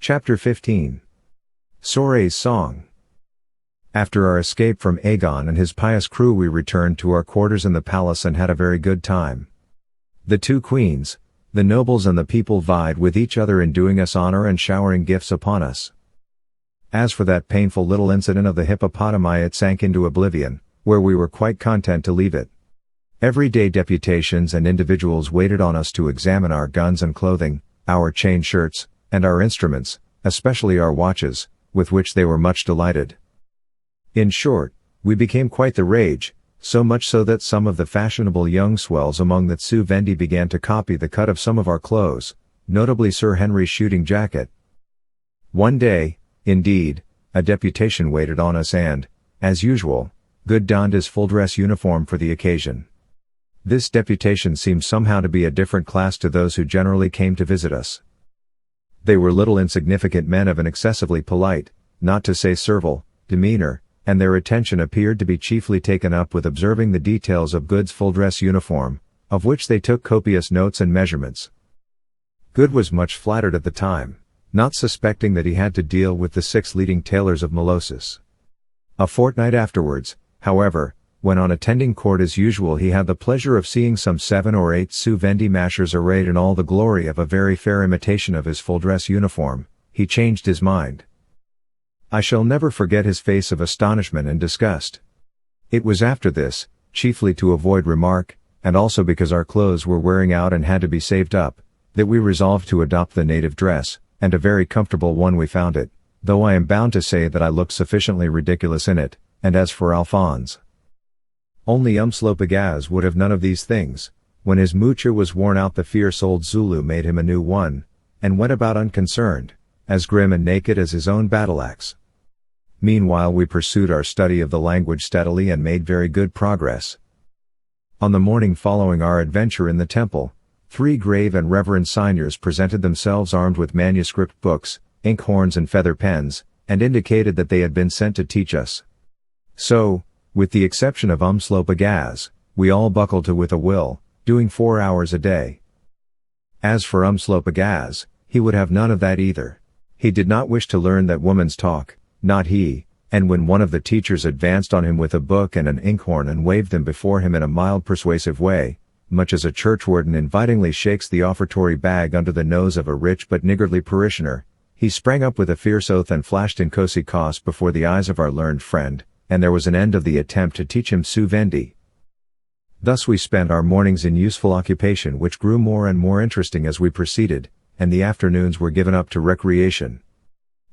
Chapter 15. Sorais' Song. After our escape from Agon and his pious crew, we returned to our quarters in the palace and had a very good time. The two queens, the nobles and the people vied with each other in doing us honor and showering gifts upon us. As for that painful little incident of the hippopotami, it sank into oblivion, where we were quite content to leave it. Every day deputations and individuals waited on us to examine our guns and clothing, our chain shirts, and our instruments, especially our watches, with which they were much delighted. In short, we became quite the rage, so much so that some of the fashionable young swells among the Zu-Vendi began to copy the cut of some of our clothes, notably Sir Henry's shooting jacket. One day, indeed, a deputation waited on us and, as usual, Good donned his full-dress uniform for the occasion. This deputation seemed somehow to be a different class to those who generally came to visit us. They were little insignificant men of an excessively polite, not to say servile, demeanor, and their attention appeared to be chiefly taken up with observing the details of Good's full-dress uniform, of which they took copious notes and measurements. Good was much flattered at the time, not suspecting that he had to deal with the 6 leading tailors of Molossus. A fortnight afterwards, however, when on attending court as usual, he had the pleasure of seeing some 7 or 8 Zu-Vendi mashers arrayed in all the glory of a very fair imitation of his full-dress uniform. He changed his mind. I shall never forget his face of astonishment and disgust. It was after this, chiefly to avoid remark, and also because our clothes were wearing out and had to be saved up, that we resolved to adopt the native dress, and a very comfortable one we found it, though I am bound to say that I looked sufficiently ridiculous in it, and as for Alphonse, only Umslopogaz would have none of these things. When his moocher was worn out, the fierce old Zulu made him a new one, and went about unconcerned, as grim and naked as his own battle-axe. Meanwhile we pursued our study of the language steadily and made very good progress. On the morning following our adventure in the temple, 3 grave and reverend seigneurs presented themselves armed with manuscript books, inkhorns and feather pens, and indicated that they had been sent to teach us. So, with the exception of Umslopogaz, we all buckled to with a will, doing 4 hours a day. As for Umslopogaz, he would have none of that either. He did not wish to learn that woman's talk, not he, and when one of the teachers advanced on him with a book and an inkhorn and waved them before him in a mild persuasive way, much as a churchwarden invitingly shakes the offertory bag under the nose of a rich but niggardly parishioner, he sprang up with a fierce oath and flashed in Kosikos before the eyes of our learned friend, and there was an end of the attempt to teach him Zu-Vendi. Thus we spent our mornings in useful occupation, which grew more and more interesting as we proceeded, and the afternoons were given up to recreation.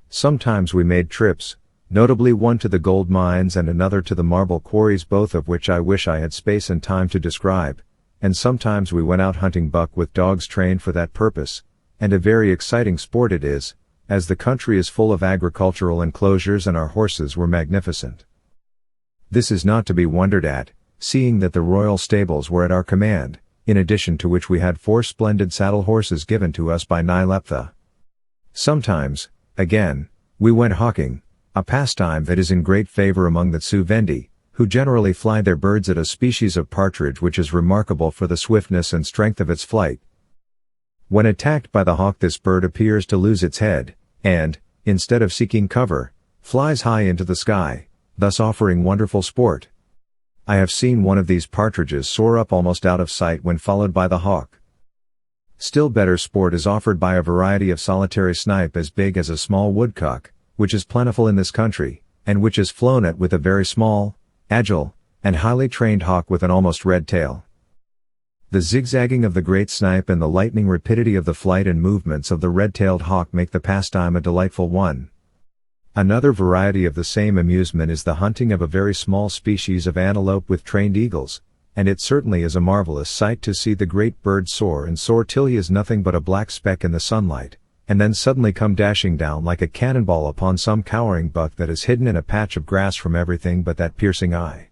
Sometimes we made trips, notably one to the gold mines and another to the marble quarries, both of which I wish I had space and time to describe, and sometimes we went out hunting buck with dogs trained for that purpose, and a very exciting sport it is, as the country is full of agricultural enclosures and our horses were magnificent. This is not to be wondered at, seeing that the royal stables were at our command, in addition to which we had 4 splendid saddle horses given to us by Nyleptha. Sometimes, again, we went hawking, a pastime that is in great favor among the Zu-Vendi, who generally fly their birds at a species of partridge which is remarkable for the swiftness and strength of its flight. When attacked by the hawk, this bird appears to lose its head, and, instead of seeking cover, flies high into the sky, thus offering wonderful sport. I have seen one of these partridges soar up almost out of sight when followed by the hawk. Still better sport is offered by a variety of solitary snipe as big as a small woodcock, which is plentiful in this country, and which is flown at with a very small, agile, and highly trained hawk with an almost red tail. The zigzagging of the great snipe and the lightning rapidity of the flight and movements of the red-tailed hawk make the pastime a delightful one. Another variety of the same amusement is the hunting of a very small species of antelope with trained eagles, and it certainly is a marvelous sight to see the great bird soar and soar till he is nothing but a black speck in the sunlight, and then suddenly come dashing down like a cannonball upon some cowering buck that is hidden in a patch of grass from everything but that piercing eye.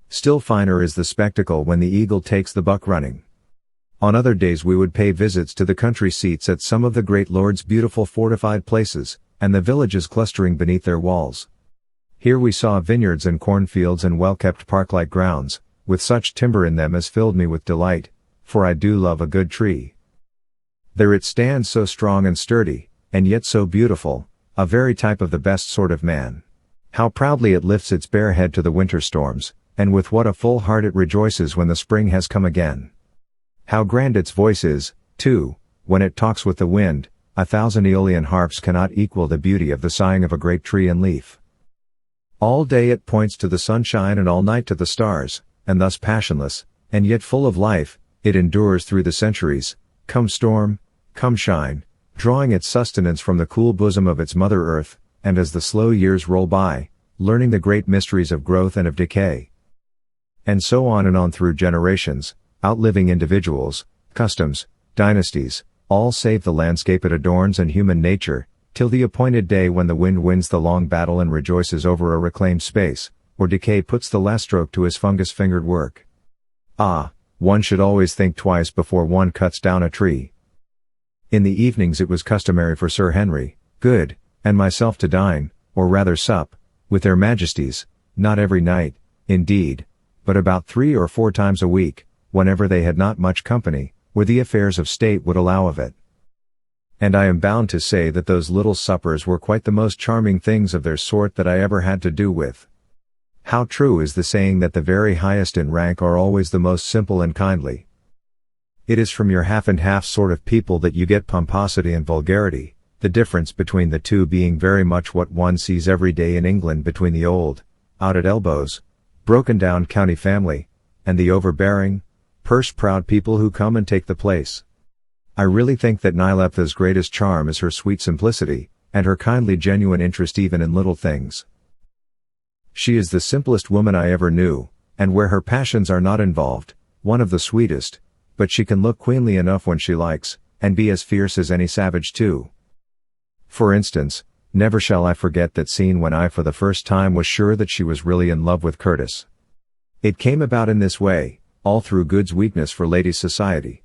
Still finer is the spectacle when the eagle takes the buck running. On other days we would pay visits to the country seats at some of the great lords' beautiful fortified places, and the villages clustering beneath their walls. Here we saw vineyards and cornfields and well-kept park-like grounds, with such timber in them as filled me with delight, for I do love a good tree. There it stands so strong and sturdy, and yet so beautiful, a very type of the best sort of man. How proudly it lifts its bare head to the winter storms, and with what a full heart it rejoices when the spring has come again. How grand its voice is, too, when it talks with the wind. 1,000 Aeolian harps cannot equal the beauty of the sighing of a great tree and leaf. All day it points to the sunshine and all night to the stars, and thus passionless, and yet full of life, it endures through the centuries, come storm, come shine, drawing its sustenance from the cool bosom of its mother earth, and as the slow years roll by, learning the great mysteries of growth and of decay. And so on and on through generations, outliving individuals, customs, dynasties, all save the landscape it adorns and human nature, till the appointed day when the wind wins the long battle and rejoices over a reclaimed space, or decay puts the last stroke to his fungus-fingered work. Ah, one should always think twice before one cuts down a tree. In the evenings it was customary for Sir Henry, Good, and myself to dine, or rather sup, with their majesties, not every night, indeed, but about 3 or 4 times a week, whenever they had not much company, or the affairs of state would allow of it. And I am bound to say that those little suppers were quite the most charming things of their sort that I ever had to do with. How true is the saying that the very highest in rank are always the most simple and kindly. It is from your half and half sort of people that you get pomposity and vulgarity, the difference between the two being very much what one sees every day in England between the old, out at elbows, broken down county family, and the overbearing, purse-proud people who come and take the place. I really think that Nyleptha's greatest charm is her sweet simplicity, and her kindly genuine interest even in little things. She is the simplest woman I ever knew, and where her passions are not involved, one of the sweetest, but she can look queenly enough when she likes, and be as fierce as any savage too. For instance, never shall I forget that scene when I for the first time was sure that she was really in love with Curtis. It came about in this way, all through Good's weakness for ladies' society.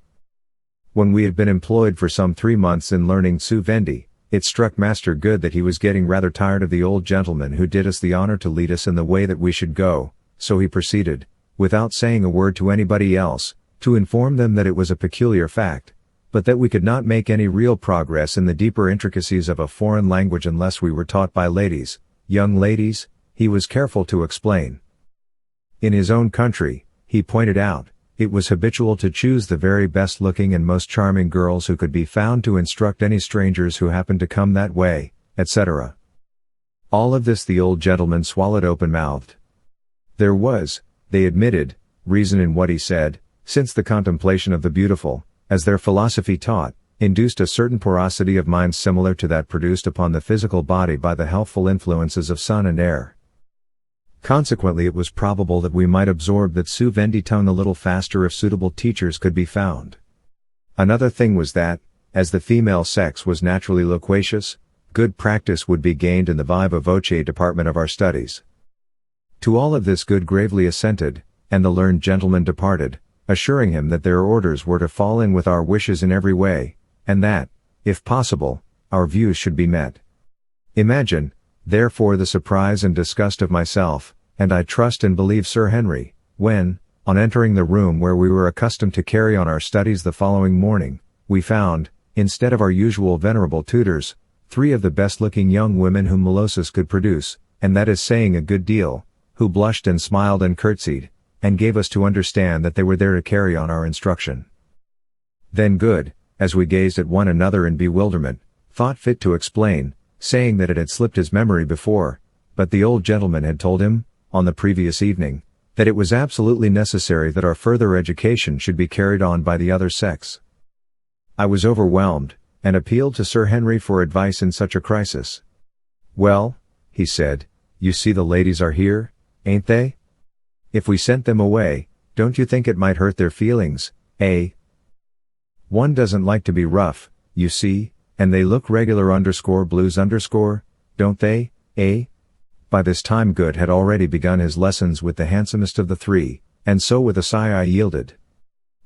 When we had been employed for some 3 months in learning Zu-Vendi, it struck Master Good that he was getting rather tired of the old gentleman who did us the honor to lead us in the way that we should go, so he proceeded, without saying a word to anybody else, to inform them that it was a peculiar fact, but that we could not make any real progress in the deeper intricacies of a foreign language unless we were taught by ladies, young ladies, he was careful to explain. In his own country, he pointed out, it was habitual to choose the very best-looking and most charming girls who could be found to instruct any strangers who happened to come that way, etc. All of this the old gentleman swallowed open-mouthed. There was, they admitted, reason in what he said, since the contemplation of the beautiful, as their philosophy taught, induced a certain porosity of mind similar to that produced upon the physical body by the healthful influences of sun and air. Consequently it was probable that we might absorb that Zu-Vendi tongue a little faster if suitable teachers could be found. Another thing was that, as the female sex was naturally loquacious, good practice would be gained in the viva voce department of our studies. To all of this Good gravely assented, and the learned gentleman departed, assuring him that their orders were to fall in with our wishes in every way, and that, if possible, our views should be met. Imagine, therefore, the surprise and disgust of myself, and I trust and believe Sir Henry, when, on entering the room where we were accustomed to carry on our studies the following morning, we found, instead of our usual venerable tutors, 3 of the best-looking young women whom Molossus could produce, and that is saying a good deal, who blushed and smiled and curtsied, and gave us to understand that they were there to carry on our instruction. Then Good, as we gazed at one another in bewilderment, thought fit to explain, saying that it had slipped his memory before, but the old gentleman had told him, on the previous evening, that it was absolutely necessary that our further education should be carried on by the other sex. I was overwhelmed, and appealed to Sir Henry for advice in such a crisis. "Well," he said, "you see the ladies are here, ain't they? If we sent them away, don't you think it might hurt their feelings, eh? One doesn't like to be rough, you see, and they look regular _blues _, don't they, eh?" By this time Good had already begun his lessons with the handsomest of the 3, and so with a sigh I yielded.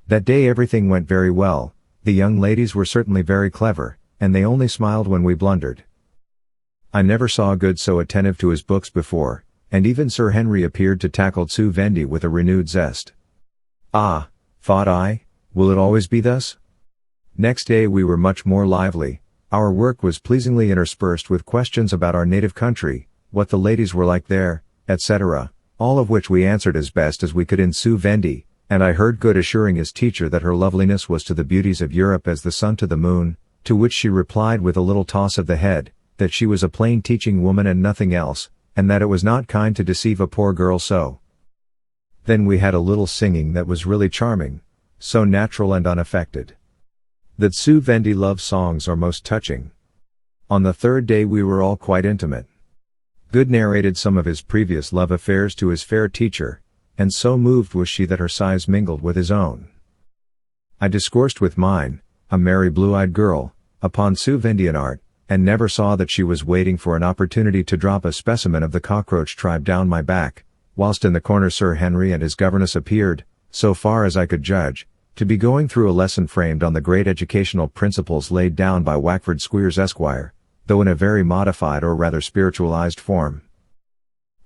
That day everything went very well, the young ladies were certainly very clever, and they only smiled when we blundered. I never saw Good so attentive to his books before, and even Sir Henry appeared to tackle Zu-Vendi with a renewed zest. Ah, thought I, will it always be thus? Next day we were much more lively, Our work was pleasingly interspersed with questions about our native country, what the ladies were like there, etc., all of which we answered as best as we could in Zu-Vendi, and I heard Good assuring his teacher that her loveliness was to the beauties of Europe as the sun to the moon, to which she replied with a little toss of the head, that she was a plain teaching woman and nothing else, and that it was not kind to deceive a poor girl so. Then we had a little singing that was really charming, so natural and unaffected. The Zu-Vendi love songs are most touching. On the third day we were all quite intimate. Good narrated some of his previous love affairs to his fair teacher, and so moved was she that her sighs mingled with his own. I discoursed with mine, a merry blue-eyed girl, upon Zu-Vendian art, and never saw that she was waiting for an opportunity to drop a specimen of the cockroach tribe down my back, whilst in the corner Sir Henry and his governess appeared, so far as I could judge, to be going through a lesson framed on the great educational principles laid down by Wackford Squeers Esquire, though in a very modified or rather spiritualized form.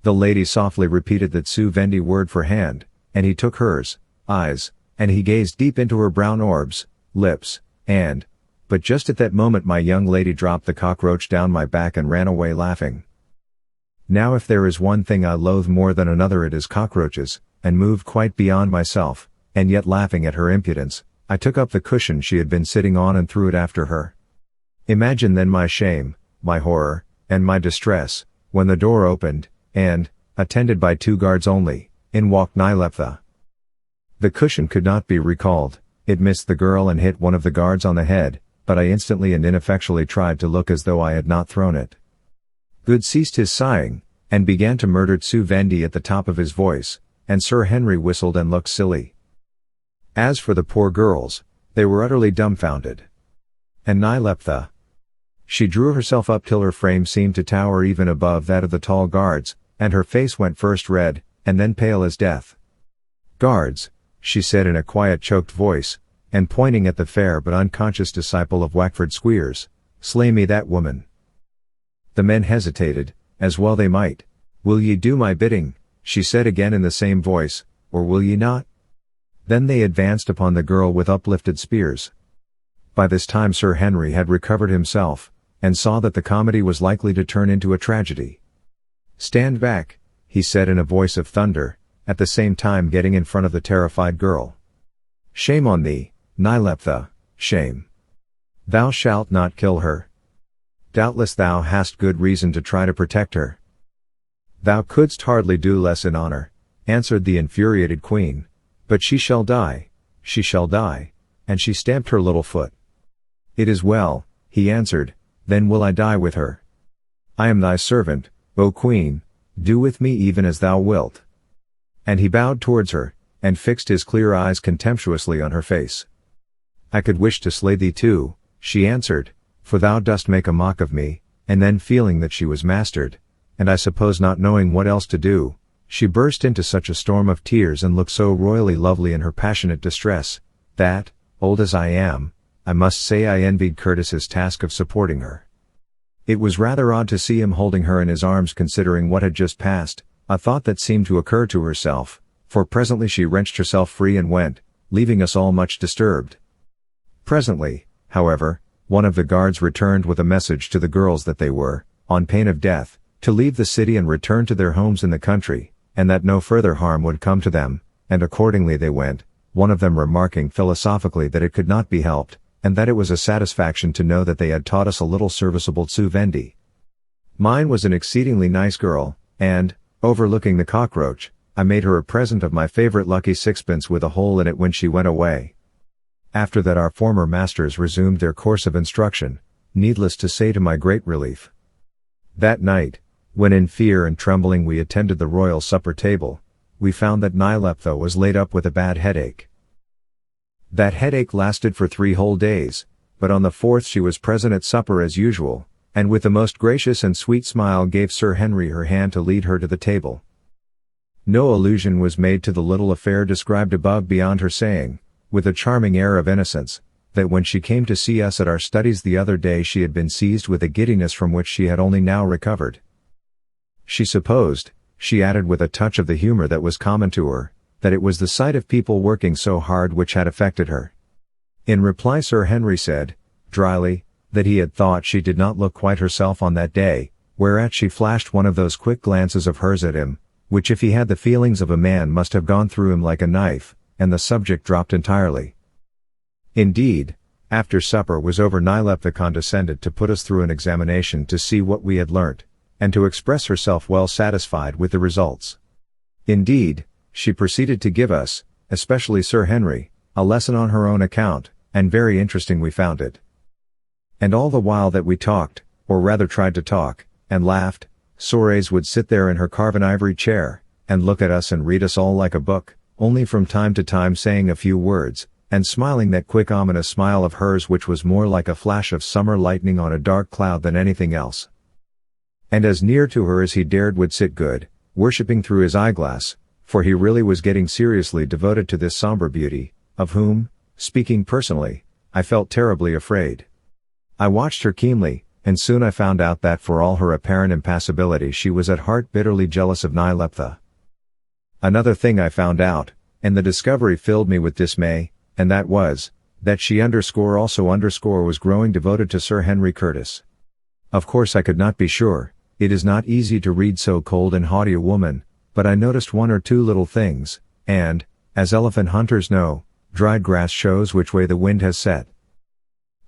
The lady softly repeated that Zu-Vendi word for hand, and he took hers, eyes, and he gazed deep into her brown orbs, lips, but just at that moment my young lady dropped the cockroach down my back and ran away laughing. Now if there is one thing I loathe more than another it is cockroaches, and moved quite beyond myself, and yet laughing at her impudence, I took up the cushion she had been sitting on and threw it after her. Imagine then my shame, my horror, and my distress, when the door opened, and, attended by 2 guards only, in walked Nyleptha. The cushion could not be recalled, it missed the girl and hit one of the guards on the head, but I instantly and ineffectually tried to look as though I had not thrown it. Good ceased his sighing, and began to murder Zu-Vendi at the top of his voice, and Sir Henry whistled and looked silly. As for the poor girls, they were utterly dumbfounded. And Nyleptha, she drew herself up till her frame seemed to tower even above that of the tall guards, and her face went first red, and then pale as death. "Guards," she said in a quiet choked voice, and pointing at the fair but unconscious disciple of Wackford Squeers, "slay me that woman." The men hesitated, as well they might. "Will ye do my bidding," she said again in the same voice, "or will ye not?" Then they advanced upon the girl with uplifted spears. By this time Sir Henry had recovered himself, and saw that the comedy was likely to turn into a tragedy. "Stand back," he said in a voice of thunder, at the same time getting in front of the terrified girl. "Shame on thee, Nyleptha, shame. Thou shalt not kill her. Doubtless thou hast good reason to try to protect her." "Thou couldst hardly do less in honor," answered the infuriated queen, "but she shall die, and she stamped her little foot. "It is well," he answered, "then will I die with her. I am thy servant, O queen, do with me even as thou wilt." And he bowed towards her, and fixed his clear eyes contemptuously on her face. "I could wish to slay thee too," she answered, "for thou dost make a mock of me," and then feeling that she was mastered, and I suppose not knowing what else to do, she burst into such a storm of tears and looked so royally lovely in her passionate distress, that, old as I am, I must say I envied Curtis's task of supporting her. It was rather odd to see him holding her in his arms considering what had just passed, a thought that seemed to occur to herself, for presently she wrenched herself free and went, leaving us all much disturbed. Presently, however, one of the guards returned with a message to the girls that they were, on pain of death, to leave the city and return to their homes in the country, and that no further harm would come to them, and accordingly they went, one of them remarking philosophically that it could not be helped, and that it was a satisfaction to know that they had taught us a little serviceable Zu-Vendi. Mine was an exceedingly nice girl, and, overlooking the cockroach, I made her a present of my favorite lucky sixpence with a hole in it when she went away. After that our former masters resumed their course of instruction, needless to say to my great relief. That night, when in fear and trembling we attended the royal supper table, we found that Nyleptha was laid up with a bad headache. That headache lasted for 3 whole days, but on the 4th she was present at supper as usual, and with the most gracious and sweet smile gave Sir Henry her hand to lead her to the table. No allusion was made to the little affair described above beyond her saying, with a charming air of innocence, that when she came to see us at our studies the other day she had been seized with a giddiness from which she had only now recovered. She supposed, she added with a touch of the humor that was common to her, that it was the sight of people working so hard which had affected her. In reply Sir Henry said, dryly, that he had thought she did not look quite herself on that day, whereat she flashed one of those quick glances of hers at him, which if he had the feelings of a man must have gone through him like a knife, and the subject dropped entirely. Indeed, after supper was over Nyleptha condescended to put us through an examination to see what we had learnt, and to express herself well satisfied with the results. Indeed, she proceeded to give us, especially Sir Henry, a lesson on her own account, and very interesting we found it. And all the while that we talked, or rather tried to talk, and laughed, Sorais would sit there in her carven ivory chair, and look at us and read us all like a book, only from time to time saying a few words, and smiling that quick ominous smile of hers which was more like a flash of summer lightning on a dark cloud than anything else. And as near to her as he dared would sit good, worshipping through his eyeglass, for he really was getting seriously devoted to this somber beauty, of whom, speaking personally, I felt terribly afraid. I watched her keenly, and soon I found out that for all her apparent impassibility she was at heart bitterly jealous of Nyleptha. Another thing I found out, and the discovery filled me with dismay, and that was, that she also was growing devoted to Sir Henry Curtis. Of course I could not be sure, it is not easy to read so cold and haughty a woman, but I noticed one or two little things, and, as elephant hunters know, dried grass shows which way the wind has set.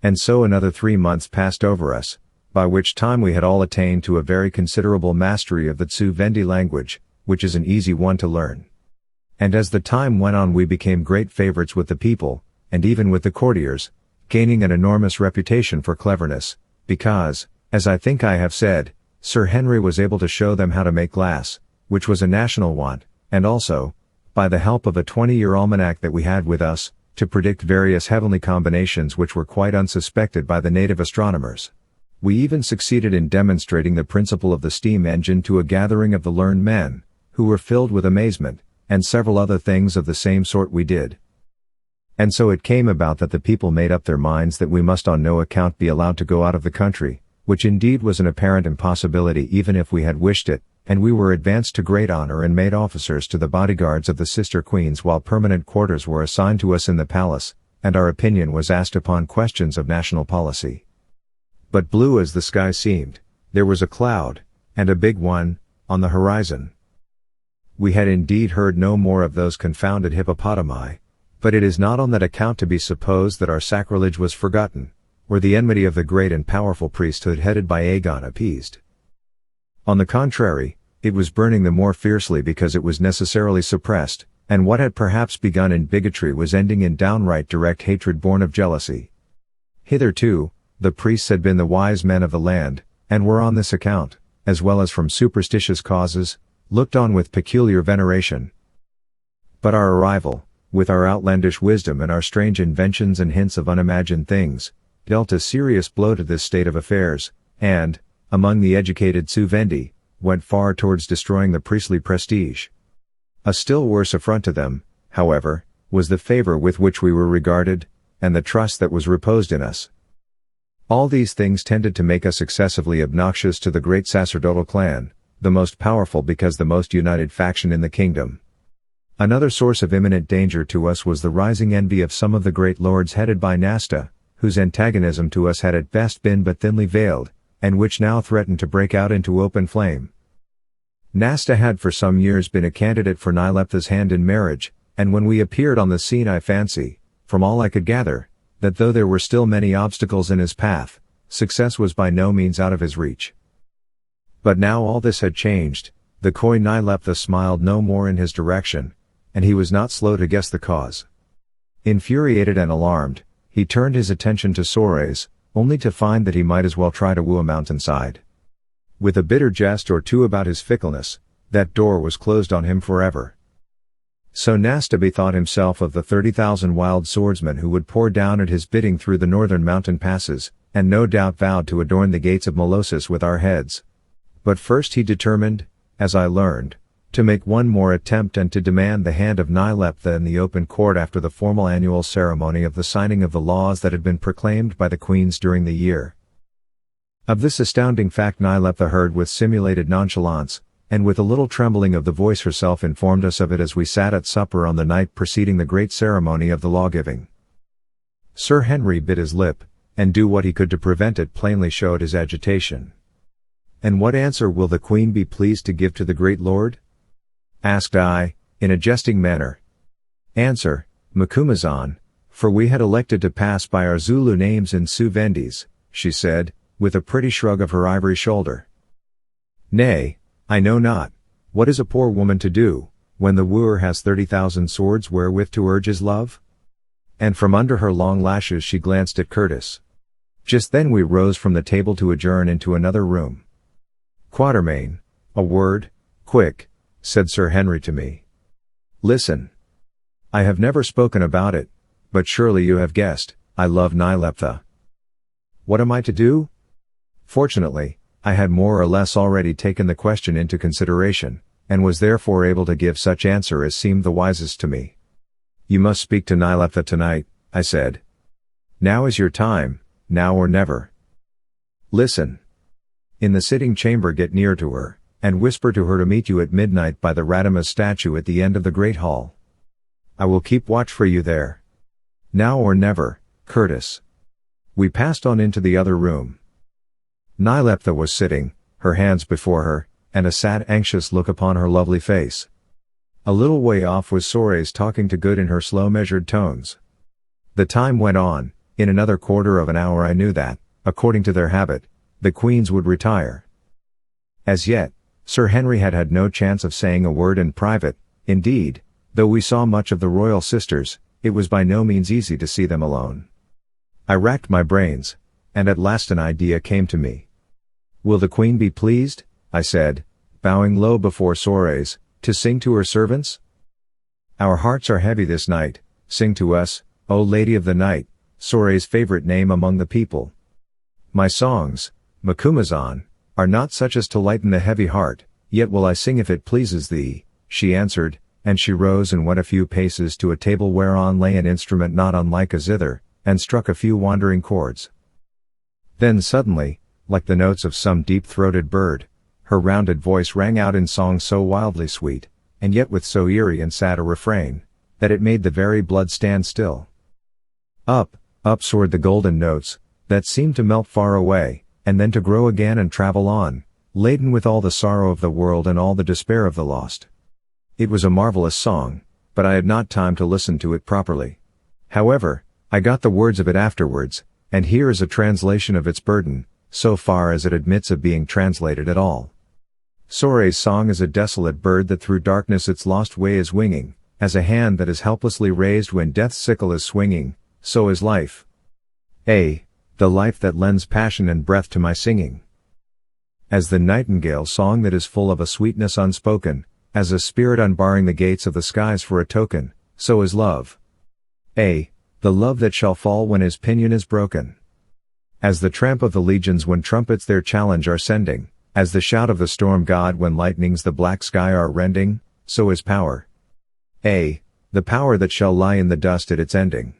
And so another 3 months passed over us, by which time we had all attained to a very considerable mastery of the Zu-Vendi language, which is an easy one to learn. And as the time went on we became great favorites with the people, and even with the courtiers, gaining an enormous reputation for cleverness, because, as I think I have said, Sir Henry was able to show them how to make glass, which was a national want, and also, by the help of a 20-year almanac that we had with us, to predict various heavenly combinations which were quite unsuspected by the native astronomers. We even succeeded in demonstrating the principle of the steam engine to a gathering of the learned men, who were filled with amazement, and several other things of the same sort we did. And so it came about that the people made up their minds that we must on no account be allowed to go out of the country, which indeed was an apparent impossibility even if we had wished it, and we were advanced to great honor and made officers to the bodyguards of the sister queens while permanent quarters were assigned to us in the palace, and our opinion was asked upon questions of national policy. But blue as the sky seemed, there was a cloud, and a big one, on the horizon. We had indeed heard no more of those confounded hippopotami, but it is not on that account to be supposed that our sacrilege was forgotten, or the enmity of the great and powerful priesthood headed by Agon appeased. On the contrary, it was burning the more fiercely because it was necessarily suppressed, and what had perhaps begun in bigotry was ending in downright direct hatred born of jealousy. Hitherto, the priests had been the wise men of the land, and were on this account, as well as from superstitious causes, looked on with peculiar veneration. But our arrival, with our outlandish wisdom and our strange inventions and hints of unimagined things, dealt a serious blow to this state of affairs, and, among the educated Zu-Vendi, went far towards destroying the priestly prestige. A still worse affront to them, however, was the favor with which we were regarded, and the trust that was reposed in us. All these things tended to make us excessively obnoxious to the great sacerdotal clan, the most powerful because the most united faction in the kingdom. Another source of imminent danger to us was the rising envy of some of the great lords headed by Nasta, whose antagonism to us had at best been but thinly veiled, and which now threatened to break out into open flame. Nasta had for some years been a candidate for Nyleptha's hand in marriage, and when we appeared on the scene I fancy, from all I could gather, that though there were still many obstacles in his path, success was by no means out of his reach. But now all this had changed, the coy Nyleptha smiled no more in his direction, and he was not slow to guess the cause. Infuriated and alarmed, he turned his attention to Sorais, only to find that he might as well try to woo a mountainside. With a bitter jest or two about his fickleness, that door was closed on him forever. So Nasta bethought himself of the 30,000 wild swordsmen who would pour down at his bidding through the northern mountain passes, and no doubt vowed to adorn the gates of Molossus with our heads. But first he determined, as I learned, to make one more attempt and to demand the hand of Nyleptha in the open court after the formal annual ceremony of the signing of the laws that had been proclaimed by the queens during the year. Of this astounding fact Nyleptha heard with simulated nonchalance, and with a little trembling of the voice herself informed us of it as we sat at supper on the night preceding the great ceremony of the law-giving. Sir Henry bit his lip, and do what he could to prevent it plainly showed his agitation. "And what answer will the queen be pleased to give to the great lord?" asked I, in a jesting manner. "Answer, Macumazahn, for we had elected to pass by our Zulu names in Zu-Vendis," she said, with a pretty shrug of her ivory shoulder. "Nay, I know not. What is a poor woman to do, when the wooer has 30,000 swords wherewith to urge his love?" And from under her long lashes she glanced at Curtis. Just then we rose from the table to adjourn into another room. "Quartermain, a word, quick," said Sir Henry to me. "Listen. I have never spoken about it, but surely you have guessed, I love Nyleptha. What am I to do?" Fortunately, I had more or less already taken the question into consideration, and was therefore able to give such answer as seemed the wisest to me. "You must speak to Nyleptha tonight," I said. "Now is your time, now or never. Listen. In the sitting chamber get near to her, and whisper to her to meet you at midnight by the Radamas statue at the end of the great hall. I will keep watch for you there. Now or never, Curtis." We passed on into the other room. Nyleptha was sitting, her hands before her, and a sad anxious look upon her lovely face. A little way off was Sorais talking to Good in her slow measured tones. The time went on. In another quarter of an hour I knew that, according to their habit, the queens would retire. As yet, Sir Henry had had no chance of saying a word in private. Indeed, though we saw much of the royal sisters, it was by no means easy to see them alone. I racked my brains, and at last an idea came to me. "Will the queen be pleased," I said, bowing low before Sorais, "to sing to her servants? Our hearts are heavy this night, sing to us, O Lady of the Night," Sorais' favorite name among the people. "My songs, Macumazahn, are not such as to lighten the heavy heart, yet will I sing if it pleases thee," she answered, and she rose and went a few paces to a table whereon lay an instrument not unlike a zither, and struck a few wandering chords. Then suddenly, like the notes of some deep-throated bird, her rounded voice rang out in song so wildly sweet, and yet with so eerie and sad a refrain, that it made the very blood stand still. Up, up soared the golden notes, that seemed to melt far away, and then to grow again and travel on, laden with all the sorrow of the world and all the despair of the lost. It was a marvelous song, but I had not time to listen to it properly. However, I got the words of it afterwards, and here is a translation of its burden, so far as it admits of being translated at all. Sorais' song is a desolate bird that through darkness its lost way is winging, as a hand that is helplessly raised when death's sickle is swinging, so is life. The life that lends passion and breath to my singing. As the nightingale's song that is full of a sweetness unspoken, as a spirit unbarring the gates of the skies for a token, so is love. The love that shall fall when his pinion is broken. As the tramp of the legions when trumpets their challenge are sending, as the shout of the storm god when lightnings the black sky are rending, so is power. The power that shall lie in the dust at its ending.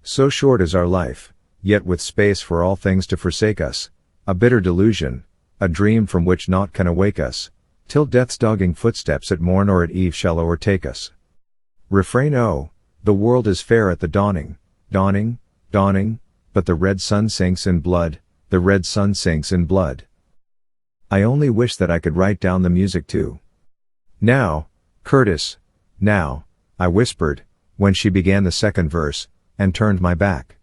So short is our life, yet with space for all things to forsake us, a bitter delusion, a dream from which naught can awake us, till death's dogging footsteps at morn or at eve shall o'ertake us. Refrain: Oh, the world is fair at the dawning, dawning, dawning, but the red sun sinks in blood, the red sun sinks in blood. I only wish that I could write down the music too. Now, Curtis, now, I whispered, when she began the second verse, and turned my back.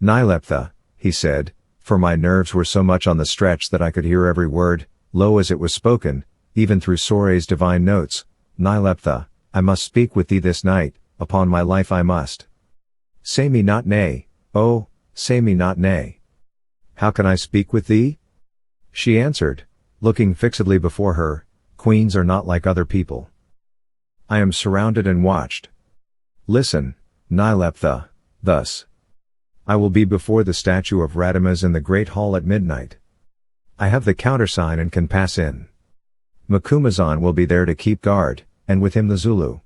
Nyleptha, he said, for my nerves were so much on the stretch that I could hear every word, low as it was spoken, even through Sorais' divine notes. Nyleptha, I must speak with thee this night, upon my life I must. Say me not nay, oh, say me not nay. How can I speak with thee? She answered, looking fixedly before her, queens are not like other people. I am surrounded and watched. Listen, Nyleptha, thus. I will be before the statue of Radamas in the great hall at midnight. I have the countersign and can pass in. Macumazahn will be there to keep guard, and with him the Zulu.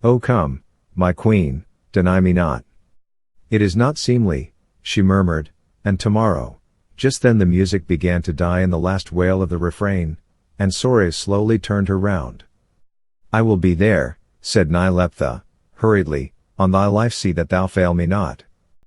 Oh come, my queen, deny me not. It is not seemly, she murmured, and tomorrow. Just then the music began to die in the last wail of the refrain, and Sorais slowly turned her round. I will be there, said Nyleptha, hurriedly, on thy life see that thou fail me not.